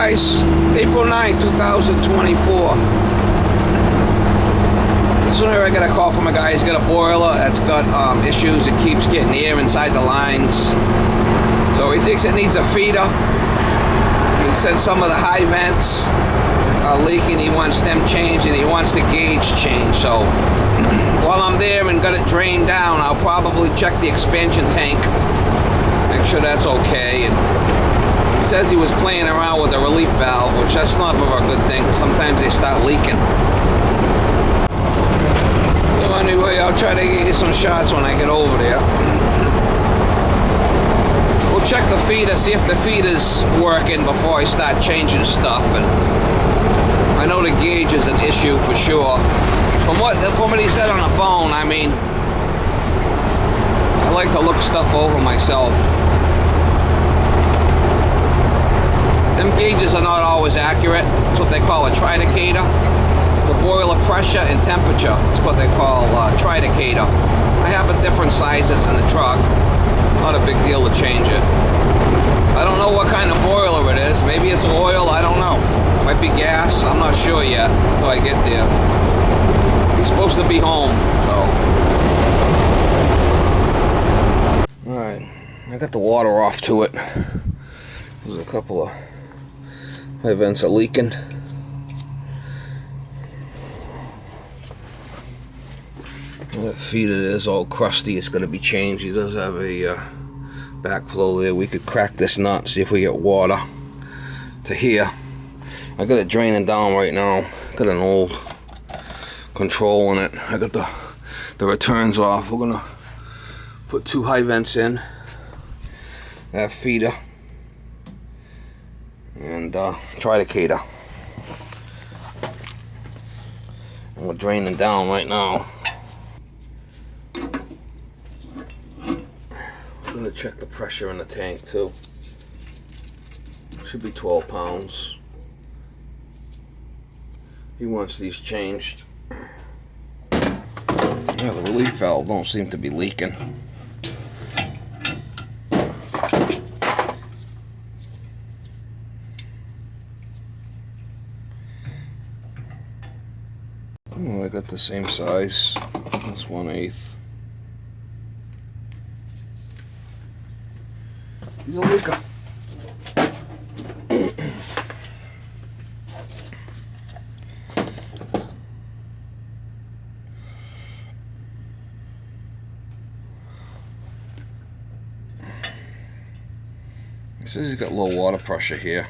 guys, April 9, 2024. This one here I got a call from a guy. He's got a boiler that's got issues. It keeps getting air inside the lines. So he thinks it needs a feeder. He said some of the high vents are leaking. He wants them changed and he wants the gauge changed. So while I'm there and got it drained down, I'll probably check the expansion tank, make sure that's okay. And he says he was playing around with the relief valve, which that's not a good thing, because sometimes they start leaking. So anyway, I'll try to get you some shots when I get over there. We'll check the feeder, see if the feeder's working before I start changing stuff. And I know the gauge is an issue for sure. From what he said on the phone, I mean, I like to look stuff over myself. Them gauges are not always accurate. It's what they call a tridicator. It's a boiler pressure and temperature. It's what they call a tridicator. I have it different sizes in the truck. Not a big deal to change it. I don't know what kind of boiler it is. Maybe it's oil, I don't know. Might be gas, I'm not sure yet until I get there. He's supposed to be home, so. Alright, I got the water off to it. There's a couple of high vents are leaking. That feeder is all crusty. It's going to be changed. He does have a backflow there. We could crack this nut, see if we get water to here. I got it draining down right now. Got an old control in it. I got the returns off. We're going to put two high vents in. That feeder. And tridicator. And we're draining down right now. I'm going to check the pressure in the tank too. Should be 12 pounds. He wants these changed. Yeah, the relief valve don't seem to be leaking. Oh, I got the same size. That's 1/8. He's a leaker. He says he's got low water pressure here.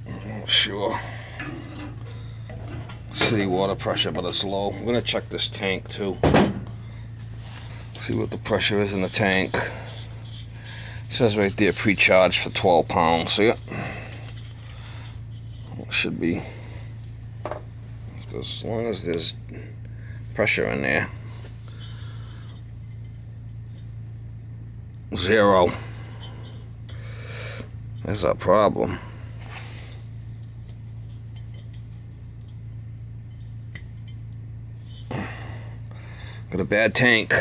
I'm not sure. City water pressure, but it's low. I'm gonna check this tank too. See what the pressure is in the tank. It says right there pre-charged for 12 pounds. See it? It should be, as long as there's pressure in there. 0. That's our problem. Got a bad tank.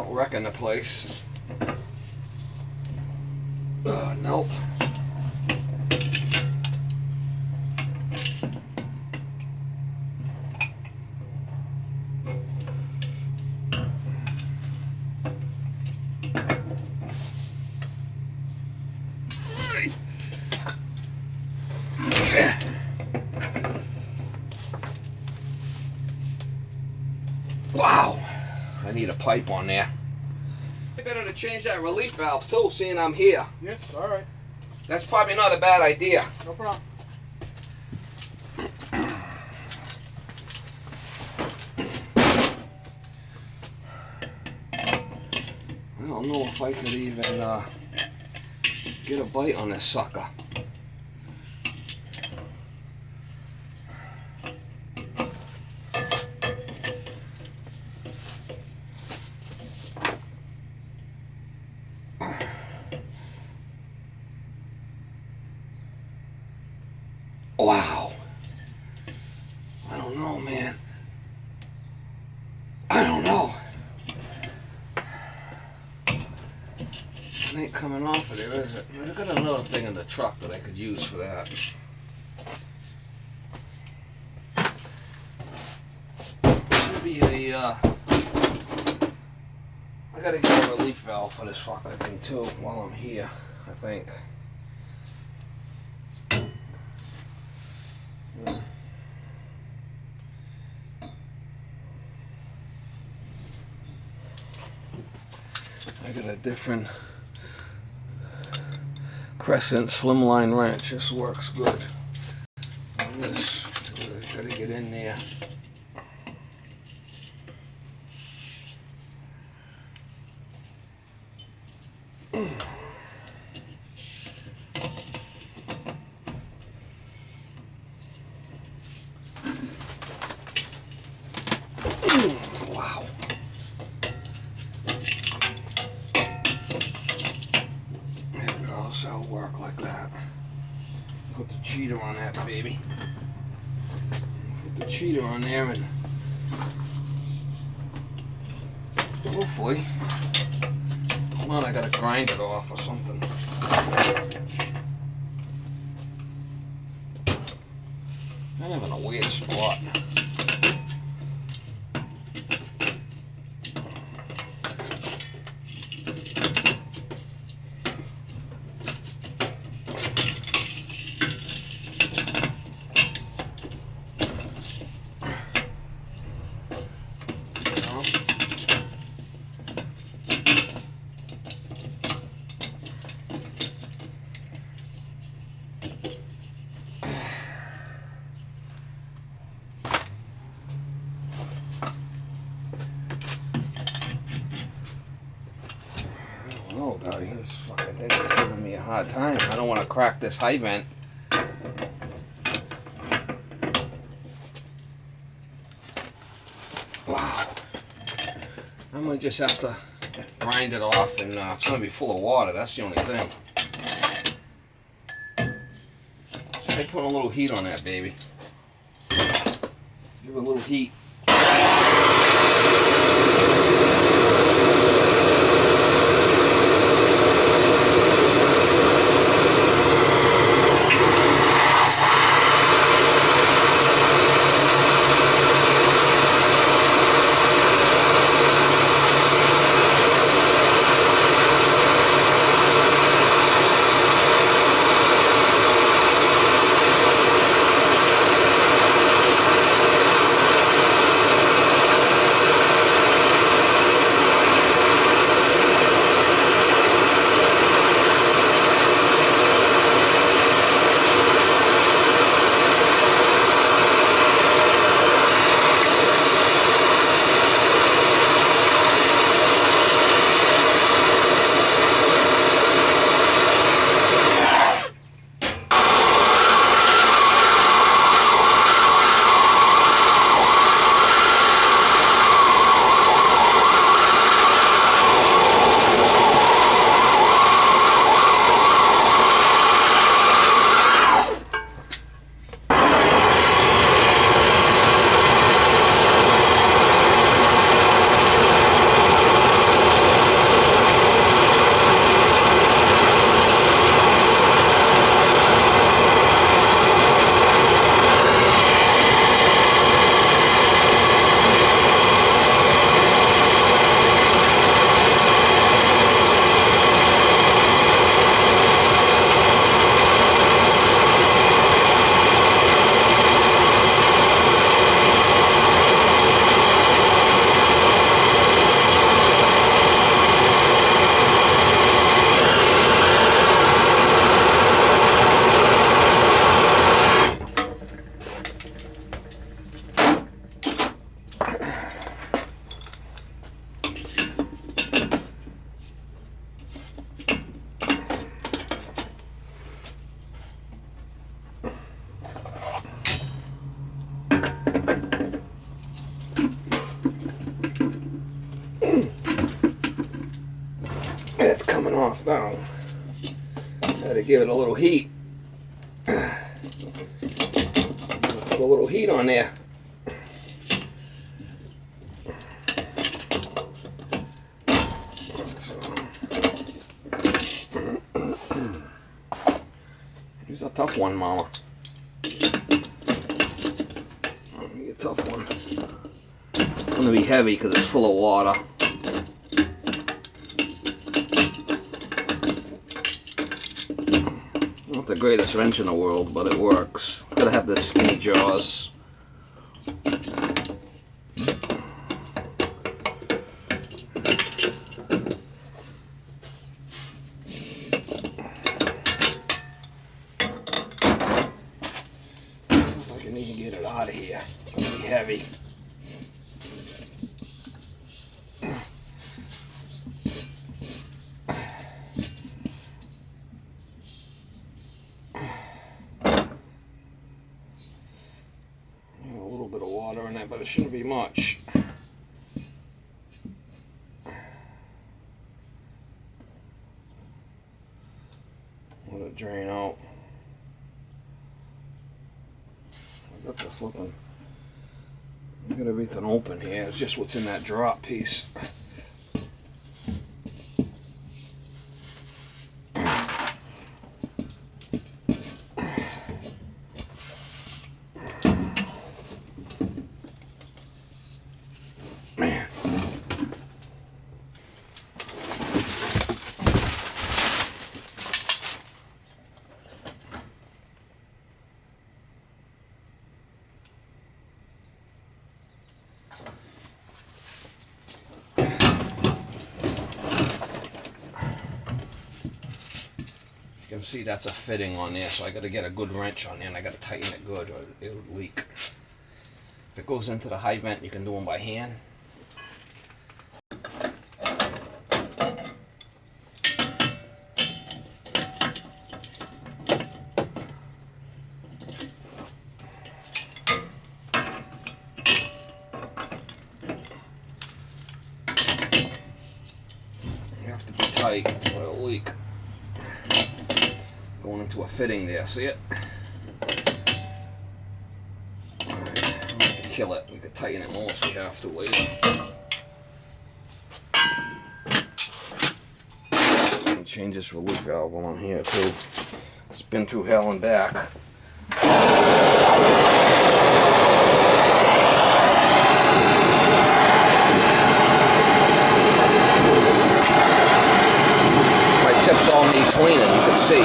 Wrecking the place. Nope. Wow, I need a pipe on there. Better to change that relief valve too, seeing I'm here. Yes, alright. That's probably not a bad idea. No problem. I don't know if I could even get a bite on this sucker. Wow. I don't know, man. coming off of there, is it? I've got another thing in the truck that I could use for that. Should be a, I gotta get a relief valve for this fucking thing too while I'm here, I think. I got a different Crescent slimline wrench. This works good. And this, gotta get in there. Wow. There it goes. That'll work like that. Put the cheater on that baby. Put the cheater on there and hopefully, hold on, I gotta grind it off or something. I'm having a weird spot. Oh, God, this fucking thing is giving me a hard time. I don't want to crack this high vent. Wow. I might just have to grind it off, and it's going to be full of water. That's the only thing. So I put a little heat on that baby. Give it a little heat. It's coming off now. Had to give it a little heat. Put a little heat on there. He's a tough one, Mama. A tough one. It's going to be heavy because it's full of water. Not the greatest wrench in the world, but it works. It's got to have the skinny jaws. I need to get it out of here. It's going to be heavy. A little bit of water in there, but it shouldn't be much. Let it drain out. I got the flipping. I got everything open here. It's just what's in that drop piece. Man. You can see that's a fitting on there, so I got to get a good wrench on there and I got to tighten it good or it would leak. If it goes into the high vent, you can do them by hand. You have to be tight or it'll leak. Going into a fitting there, see it? Alright, I'm going to kill it. We could tighten it more if we have to later. And change this relief valve on here too. It's been through hell and back. My tips all need cleaning, you can see.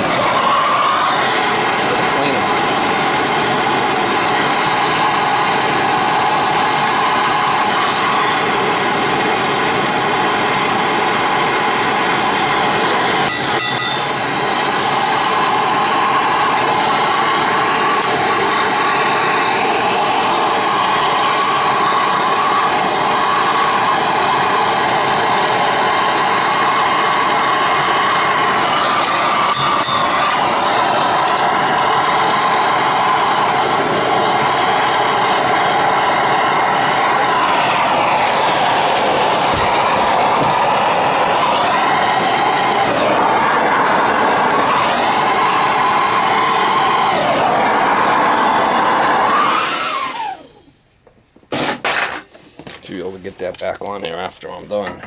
Be able to get that back on there after I'm done and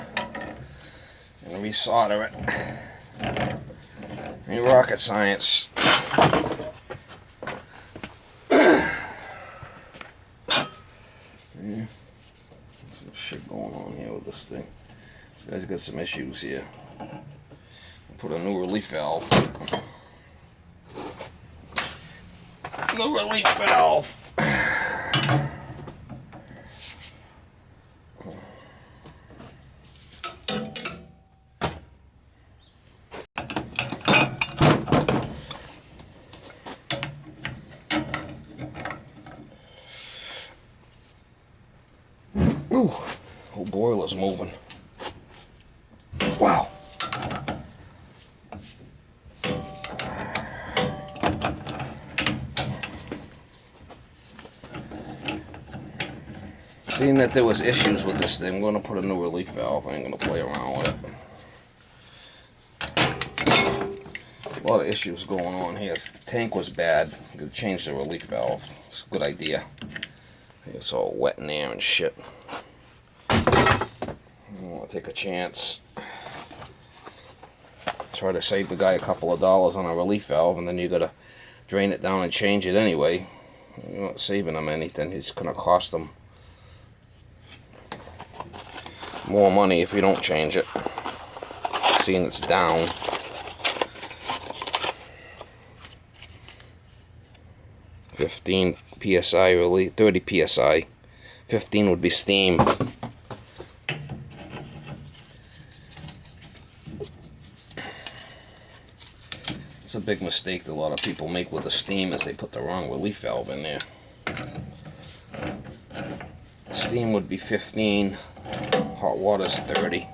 resolder it. Ain't rocket science. Yeah. Some shit going on here with this thing. This guy's got some issues here. Put a new relief valve. New relief valve. Ooh, whole boiler's moving. Wow. Seeing that there was issues with this thing, I'm going to put a new relief valve. I ain't going to play around with it. A lot of issues going on here. The tank was bad. I'm going to change the relief valve. It's a good idea. It's all wet in there and shit. I want to take a chance. Try to save the guy a couple of dollars on a relief valve, and then you got to drain it down and change it anyway. You're not saving them anything. It's going to cost them more money if you don't change it. Seeing it's down. (15 psi) really, 30 psi. 15 would be steam. It's a big mistake that a lot of people make with the steam is they put the wrong relief valve in there. Steam would be 15, hot water's 30.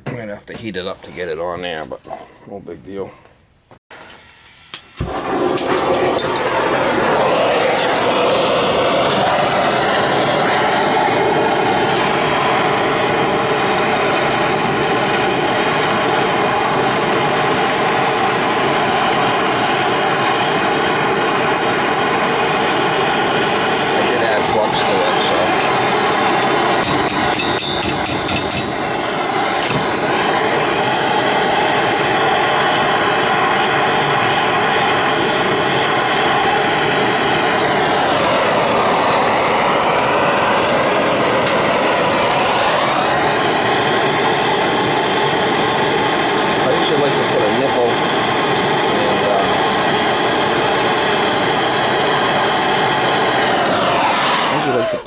I'm gonna have to heat it up to get it on there, but no big deal.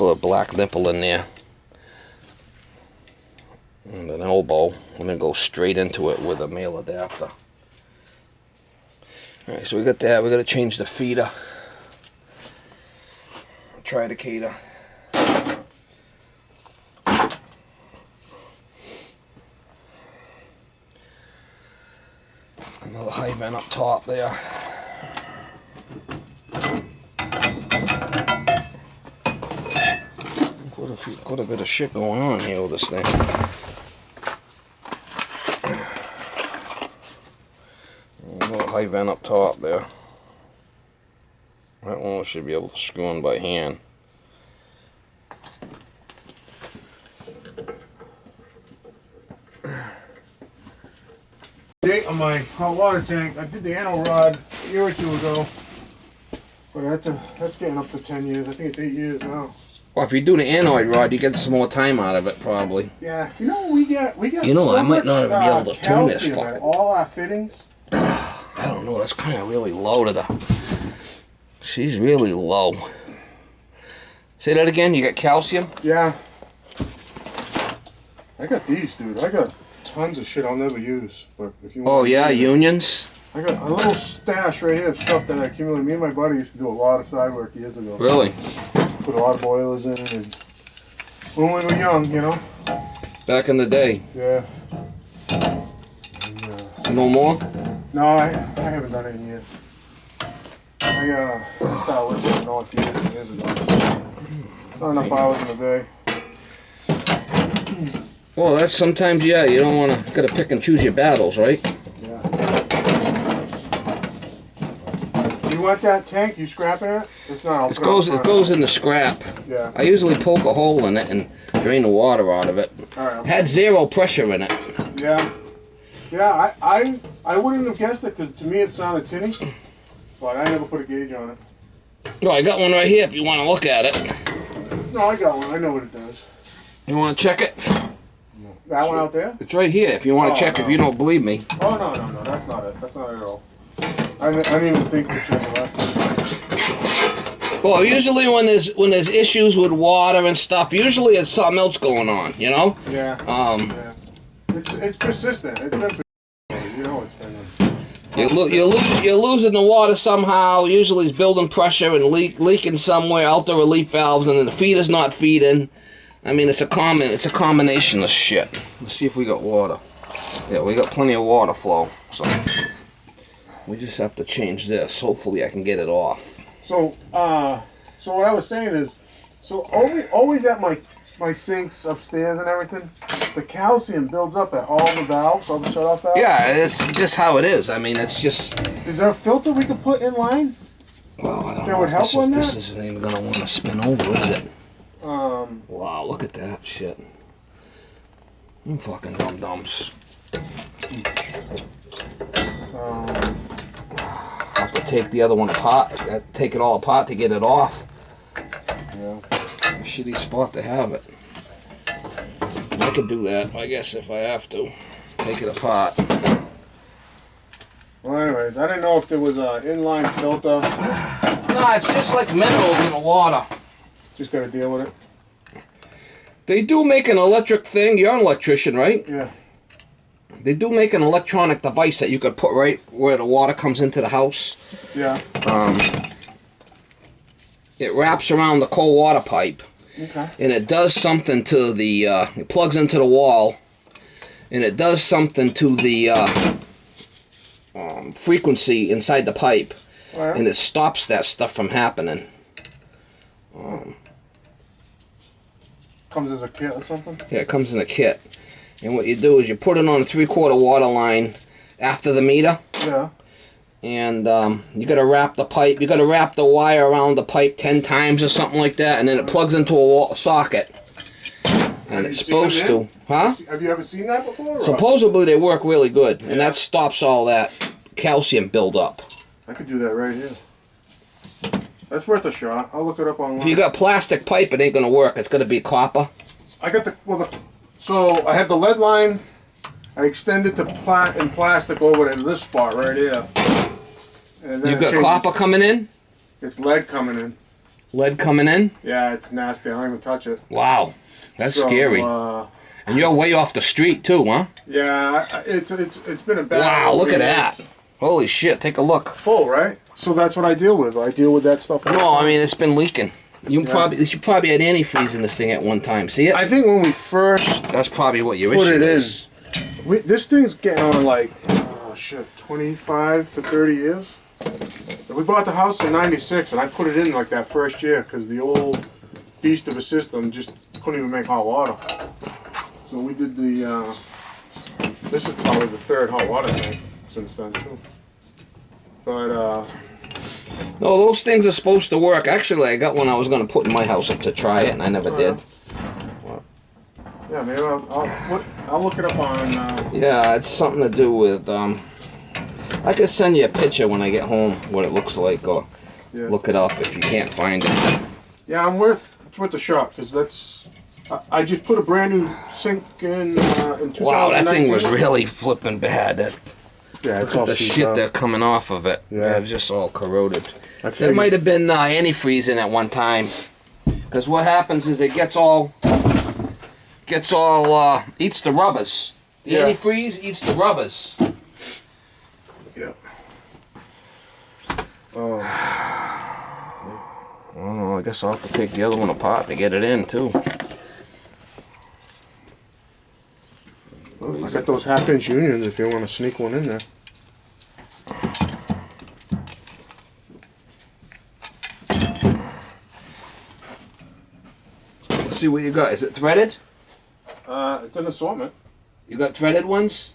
A black nipple in there and an elbow. I'm gonna go straight into it with a male adapter. Alright, so we got that. We got to change the feeder, tridicator. Another high vent up top there. Quite a bit of shit going on here with this thing. A little high vent up top there. That one should be able to screw in by hand. Date on my hot water tank. I did the anno rod a year or two ago, but that's getting up to 10 years. I think it's 8 years now. Well, if you do the anoid rod, you get some more time out of it, probably. Yeah, you know we get You know, so I might much, not even be able to turn this calcium fucker. in all our fittings. I don't know. That's kind of really low to the. She's really low. Say that again. You got calcium? Yeah. I got these, dude. I got tons of shit I'll never use. But if you want. Oh yeah, unions. I got a little stash right here of stuff that I accumulated. Me and my buddy used to do a lot of side work years ago. Really? Put a lot of boilers in and when we were young, you know. Back in the day. Yeah. No more? No, I haven't done it in years. I started working in North years ago. Not enough hours in the day. Well, that's sometimes, yeah, you don't want to, gotta pick and choose your battles, right? Yeah. You want that tank? You scrapping it? It's not. It goes in the scrap. Yeah. I usually poke a hole in it and drain the water out of it. All right. Had zero pressure in it. Yeah. Yeah, I wouldn't have guessed it because to me it sounded tinny, but I never put a gauge on it. No, I got one right here if you want to look at it. No, I got one. I know what it does. You want to check it? That one out there? It's right here. If you want to check, no. if you don't believe me. Oh no, that's not it. That's not it at all. I didn't even think to check the last time. Well, usually when there's issues with water and stuff, usually it's something else going on, you know? Yeah. Yeah. It's persistent. It's been persistent. You know it's been. You're losing the water somehow. Usually it's building pressure and leaking somewhere out the relief valves, and then the feeder's not feeding. I mean, it's a combination of shit. Let's see if we got water. Yeah, we got plenty of water flow. So we just have to change this. Hopefully I can get it off. So what I was saying is, so always at my sinks upstairs and everything, the calcium builds up at all the valves, all the shut-off valves. Yeah, it's just how it is. I mean, it's just. Is there a filter we could put in line? Well, I don't know. That would help on that? This isn't even gonna want to spin over, is it? Wow, look at that shit. You fucking dum-dums. I have to take the other one apart. I have to take it all apart to get it off. Yeah. A shitty spot to have it. I could do that, I guess, if I have to. Take it apart. Well, anyways, I didn't know if there was an inline filter. No, it's just like minerals in the water. Just gotta deal with it. They do make an electric thing. You're an electrician, right? Yeah. They do make an electronic device that you could put right where the water comes into the house. Yeah. It wraps around the cold water pipe. Okay. And it does something to the, it plugs into the wall. And it does something to the frequency inside the pipe. Right. And it stops that stuff from happening. Comes as a kit or something? Yeah, it comes in a kit. And what you do is you put it on a 3/4 water line after the meter. Yeah. And you got to wrap the pipe. You got to wrap the wire around the pipe 10 times or something like that, and then it plugs into a wall socket. And it's supposed to, huh? Have you ever seen that before? Supposedly they work really good, and that stops all that calcium buildup. I could do that right here. That's worth a shot. I'll look it up online. If you got plastic pipe, it ain't gonna work. It's gonna be copper. I got so I have the lead line. I extended the plastic over to this spot right here. And then You got copper coming in? It's lead coming in. Lead coming in? Yeah, it's nasty. I don't even touch it. Wow, that's scary. And you're way off the street too, huh? Yeah, it's been a bad. Wow, look at that. Holy shit, take a look. Full, right? So that's what I deal with. I deal with that stuff. No, I mean, it's been leaking. You probably had antifreeze in this thing at one time. See it? I think when we first That's probably what your put issue it is. in, this thing's getting on like, 25 to 30 years. We bought the house in '96, and I put it in like that first year because the old beast of a system just couldn't even make hot water. So we did the. This is probably the third hot water tank since then too. But No, those things are supposed to work. Actually, I got one I was going to put in my house to try it, and I never did. Yeah, maybe I'll look it up on. Yeah, it's something to do with. I could send you a picture when I get home what it looks like, or look it up if you can't find it. Yeah, it's worth the shot because that's. I just put a brand new sink in 2019. Wow, that thing was really flipping bad. Yeah, it's Look all at the shit that's coming off of it. Yeah. It's just all corroded. There might have been antifreeze in at one time. Because what happens is it gets all eats the rubbers. The antifreeze eats the rubbers. Yeah. Oh. I don't know, I guess I'll have to take the other one apart to get it in too. I got those 1/2-inch unions if you want to sneak one in there. Let's see what you got. Is it threaded? It's an assortment. You got threaded ones?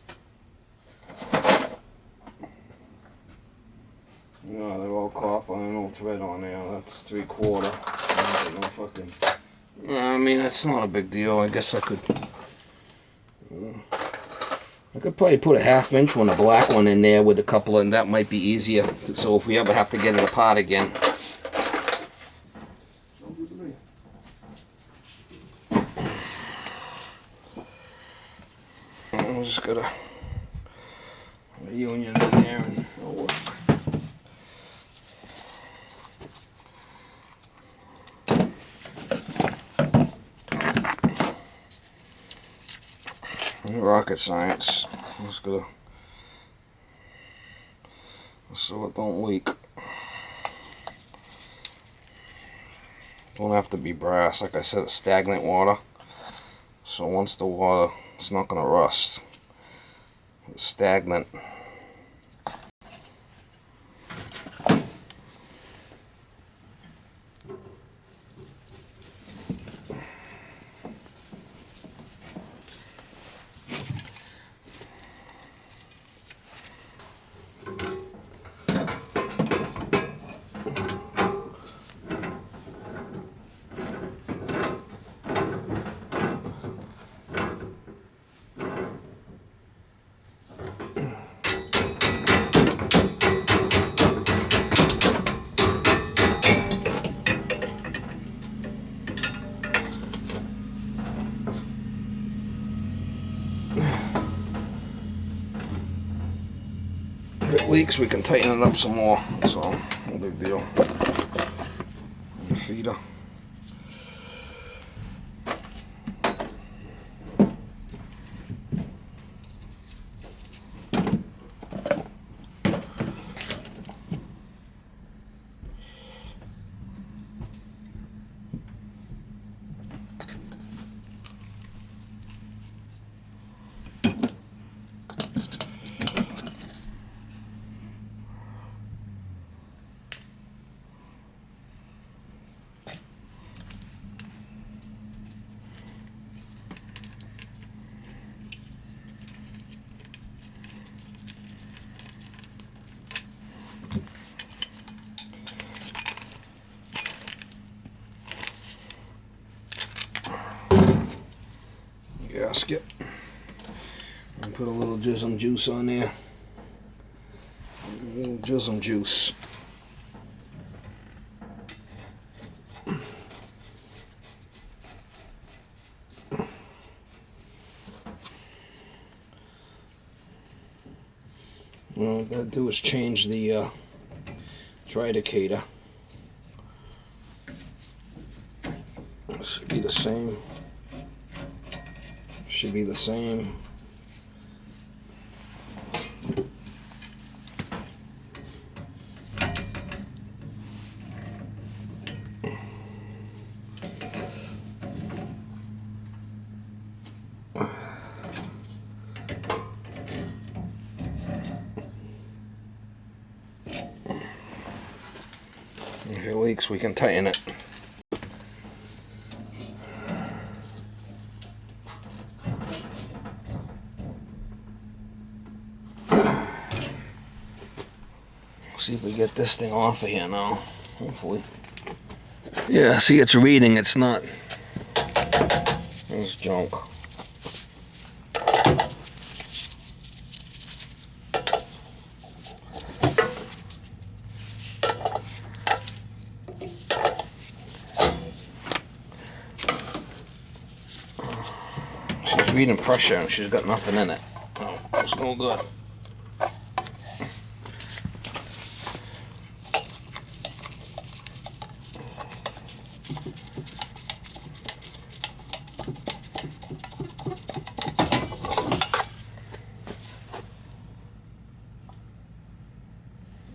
No, they're all copper and no thread on there. That's 3/4. No fucking. I mean, it's not a big deal. I guess I could. I could probably put a 1/2-inch one, a black one in there with a couple, and that might be easier. So if we ever have to get it apart again. I'm just gonna union in there and it'll work. Rocket science. I'm just gonna so it don't leak. Don't have to be brass, like I said, it's stagnant water. So once the water, it's not gonna rust. It's stagnant. If it leaks, we can tighten it up some more. So, no big deal. And the feeder. Gasket and put a little jism juice on there. A little jism juice. Well, what I gotta do is change the tridicator. Should be the same. Should be the same. If it leaks, we can tighten it. See if we get this thing off of here now, hopefully. Yeah, see, it's reading, it's not. It's junk. She's reading pressure and she's got nothing in it. Oh, it's no good.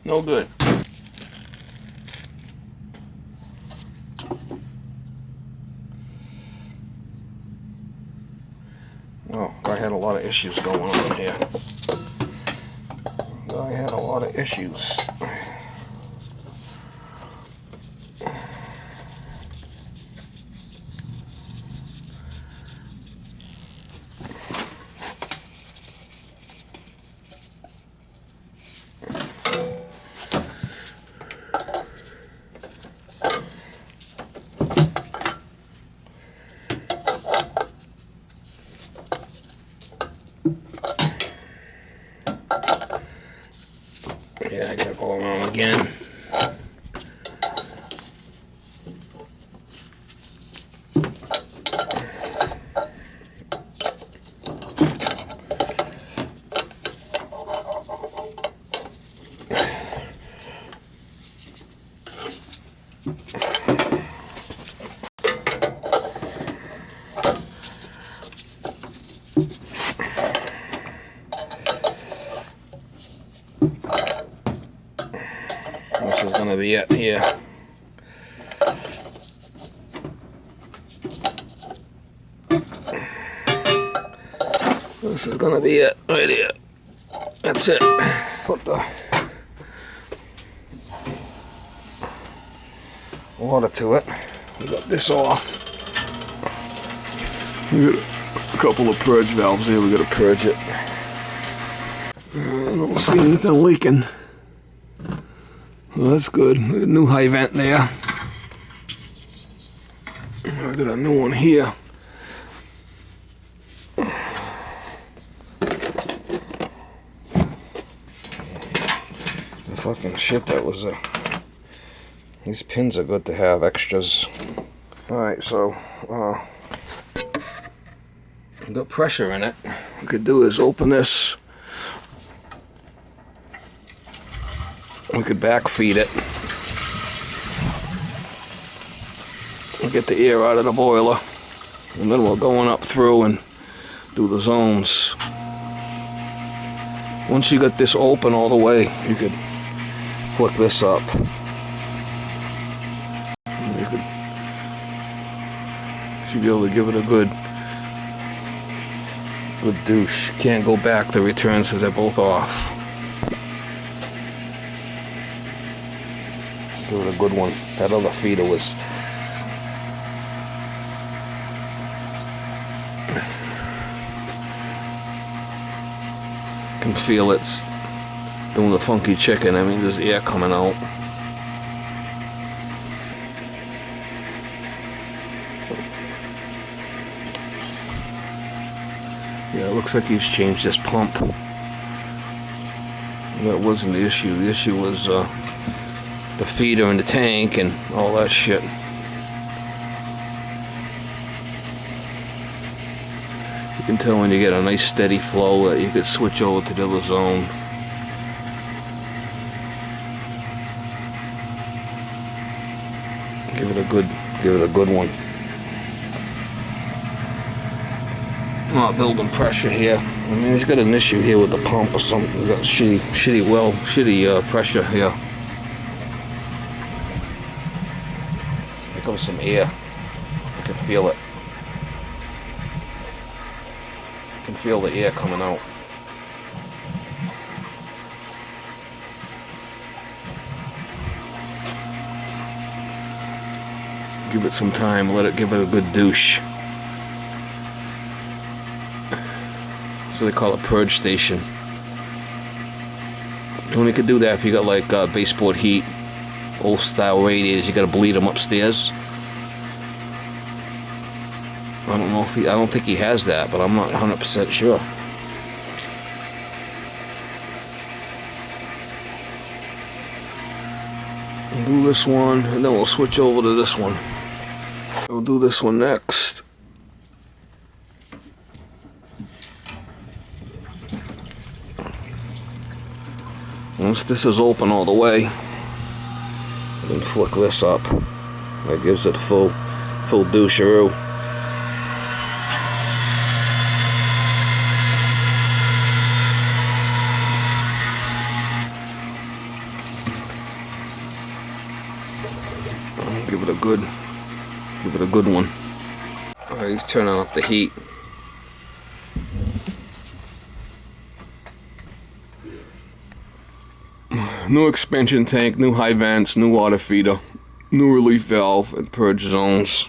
No good. Well, I had a lot of issues going on here. I had a lot of issues. Yeah, I gotta go around again. gonna be it here. This is gonna be it right here. That's it. Put the water to it. We got this off. We got a couple of purge valves here. We gotta purge it. I don't see anything leaking. Well, that's good. We got a new high vent there. I got a new one here. Fucking shit, that was a... These pins are good to have, extras. Alright, so, got pressure in it. What we could do is open this. We could backfeed it. We'll get the air out of the boiler. And then we're going up through and do the zones. Once you got this open all the way, you could flick this up. You should be able to give it a good douche. Can't go back the returns because they're both off. Give it a good one. That other feeder was... Can feel it's doing the funky chicken. I mean, there's air coming out. Yeah, it looks like he's changed this pump. That wasn't the issue. The issue was the feeder in the tank and all that shit. You can tell when you get a nice steady flow that you could switch over to the other zone. Give it a good one. Not building pressure here. I mean, he's got an issue here with the pump or something. He's got shitty pressure here. Here comes some air. I can feel it. I can feel the air coming out. Give it some time, give it a good douche. So they call it purge station. You only could do that if you got like baseboard heat, old style radiators. You gotta bleed them upstairs. I don't think he has that, but I'm not 100% sure. We'll do this one, and then we'll switch over to this one. We'll do this one next. Once this is open all the way, then flick this up. That gives it full doucheroo. Give it a good one. Alright, he's turning up the heat. New expansion tank, new high vents, new water feeder, new relief valve, and purge zones.